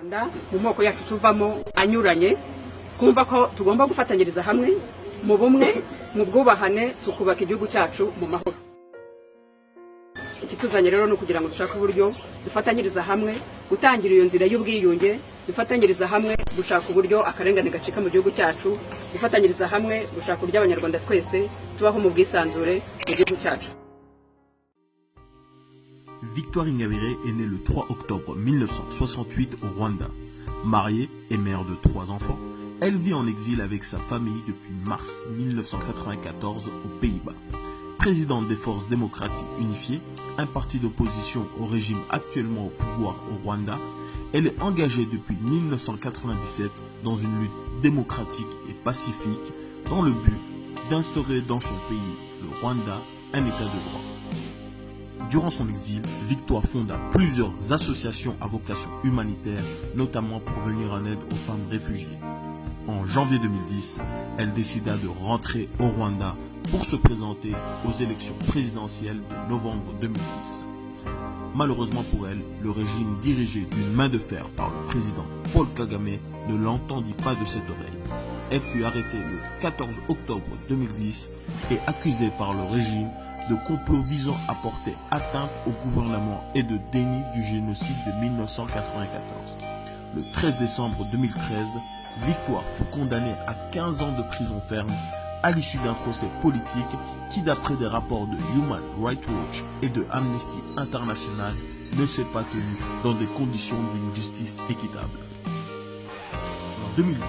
Rwanda mu moko yacu tuvamo anyuranye kumva ko tugomba gufatanyiriza hamwe mu bumwe mu bwubahane tukubaka igihugu cyacu mu mahoro. Ikituzanye rero no kugira ngo dushake uburyo dufatanyiriza hamwe gutangira iyo nzira y'ubwiyunge, dufatanyiriza hamwe gushaka uburyo akarengane gacika mu gihugu cyacu, dufatanyiriza hamwe gushaka uburyo abanyarwanda twese tubaho mu bwisanzure mu gihugu cyacu. Victoire Ingabire est née le 3 octobre 1968 au Rwanda. Mariée et mère de 3 enfants, elle vit en exil avec sa famille depuis mars 1994 aux Pays-Bas. Présidente des Forces démocratiques unifiées, un parti d'opposition au régime actuellement au pouvoir au Rwanda, elle est engagée depuis 1997 dans une lutte démocratique et pacifique dans le but d'instaurer dans son pays, le Rwanda, un état de droit. Durant son exil, Victoire fonda plusieurs associations à vocation humanitaire, notamment pour venir en aide aux femmes réfugiées. En janvier 2010, elle décida de rentrer au Rwanda pour se présenter aux élections présidentielles de novembre 2010. Malheureusement pour elle, le régime dirigé d'une main de fer par le président Paul Kagame ne l'entendit pas de cette oreille. Elle fut arrêtée le 14 octobre 2010 et accusée par le régime de complot visant à porter atteinte au gouvernement et de déni du génocide de 1994. Le 13 décembre 2013, Victoire fut condamnée à 15 ans de prison ferme à l'issue d'un procès politique qui, d'après des rapports de Human Rights Watch et de Amnesty International, ne s'est pas tenu dans des conditions d'une justice équitable. En 2012,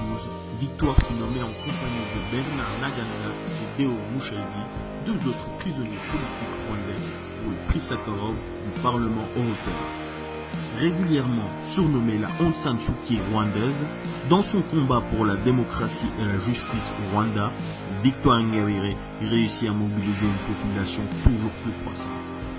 Victoire fut nommée en compagnie de Bernard Ntaganda et Deo Mushayidi, 2 autres prisonniers politiques rwandais, pour le prix Sakharov du Parlement européen. Régulièrement surnommée la Aung San Suu Kyi rwandaise, dans son combat pour la démocratie et la justice au Rwanda, Victoire Ingabire réussit à mobiliser une population toujours plus croissante.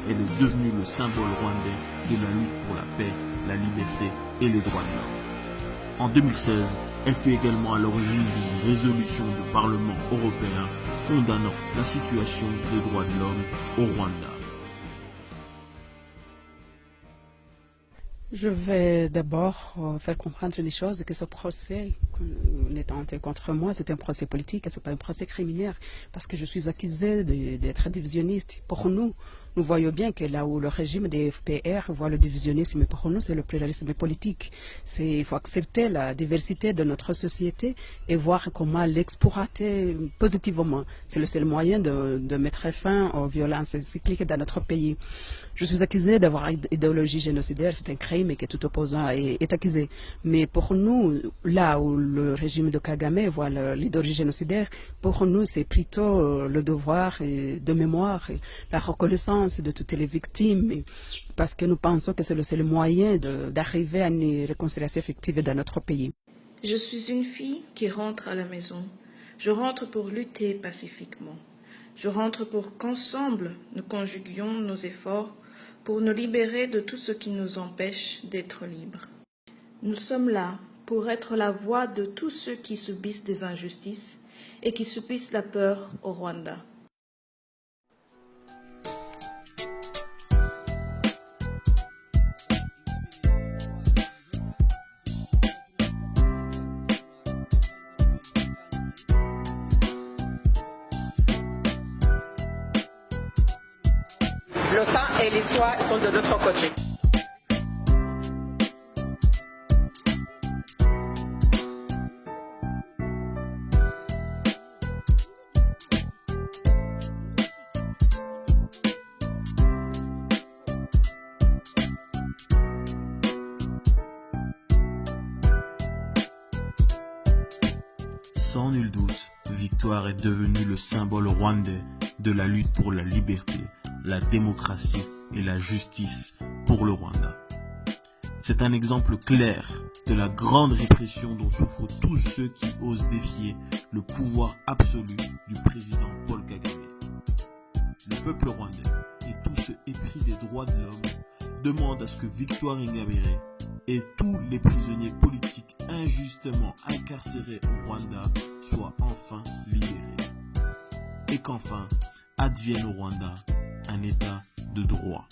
Elle est devenue le symbole rwandais de la lutte pour la paix, la liberté et les droits de l'homme. En 2016, elle fut également à l'origine d'une résolution du Parlement européen condamnant la situation des droits de l'homme au Rwanda. Je vais d'abord faire comprendre les choses, que ce procès qu'on est tenté contre moi, c'est un procès politique, ce n'est pas un procès criminel, parce que je suis accusée d'être divisionniste. Pour nous, nous voyons bien que là où le régime des FPR voit le divisionnisme, pour nous, c'est le pluralisme politique. Il faut accepter la diversité de notre société et voir comment l'exploiter positivement. C'est le seul moyen de mettre fin aux violences cycliques dans notre pays. Je suis accusée d'avoir une idéologie génocidaire, c'est un crime et que tout opposant est accusé. Mais pour nous, là où le régime de Kagame voit l'idéologie génocidaire, pour nous, c'est plutôt le devoir de mémoire, la reconnaissance de toutes les victimes, parce que nous pensons que c'est le seul moyen d'arriver à une réconciliation effective dans notre pays. Je suis une fille qui rentre à la maison. Je rentre pour lutter pacifiquement. Je rentre pour qu'ensemble, nous conjuguions nos efforts pour nous libérer de tout ce qui nous empêche d'être libres. Nous sommes là pour être la voix de tous ceux qui subissent des injustices et qui subissent la peur au Rwanda. Le temps et l'histoire sont de notre côté. Sans nul doute, Victoire est devenue le symbole rwandais de la lutte pour la liberté, la démocratie et la justice pour le Rwanda. C'est un exemple clair de la grande répression dont souffrent tous ceux qui osent défier le pouvoir absolu du président Paul Kagame. Le peuple rwandais et tous ceux épris des droits de l'homme demandent à ce que Victoire Ingabire et tous les prisonniers politiques injustement incarcérés au Rwanda soient enfin libérés. Et qu'enfin advienne au Rwanda un état de droit.